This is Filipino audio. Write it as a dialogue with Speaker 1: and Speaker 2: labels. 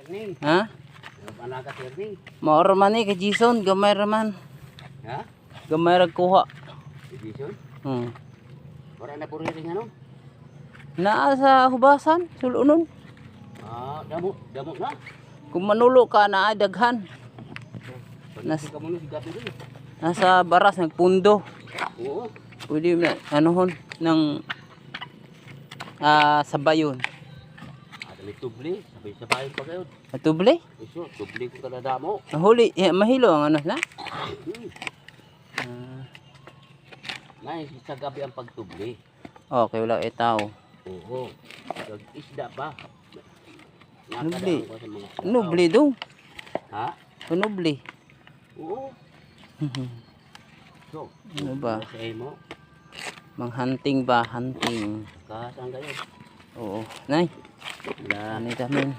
Speaker 1: Ha?
Speaker 2: Anak ka tirning.
Speaker 1: Maor man ni kay Jason, gamay ra man.
Speaker 2: Ha?
Speaker 1: Gamay ra kuha.
Speaker 2: Edition?
Speaker 1: Hmm.
Speaker 2: Wala na puri ring ano?
Speaker 1: Naa sa hubasan, sulunon.
Speaker 2: Ah, damo na.
Speaker 1: Kung manulo ka na daghan.
Speaker 2: Nas ka mo si gabi din.
Speaker 1: Nasa baras nagpundo.
Speaker 2: Oo.
Speaker 1: Pwede na anuhon ng sabayon.
Speaker 2: Dali tubli, sabay-sabay pa kayo.
Speaker 1: Atuble?
Speaker 2: Iso, tubli ko kada damo.
Speaker 1: Huli, mahilo ang ano na.
Speaker 2: Nay, sa gabi ang pagtubli.
Speaker 1: Okay, wala itaw.
Speaker 2: Oo. Isda pa.
Speaker 1: Nubli.
Speaker 2: Nakadaan ko sa mga tao.
Speaker 1: Nubli do.
Speaker 2: Ha?
Speaker 1: Nubli.
Speaker 2: Oo. So,
Speaker 1: Ano ba?
Speaker 2: sa imo,
Speaker 1: Manghunting ba? Hunting.
Speaker 2: kasang kayo.
Speaker 1: Oo. Nay.
Speaker 2: Wala.
Speaker 1: Ano namin?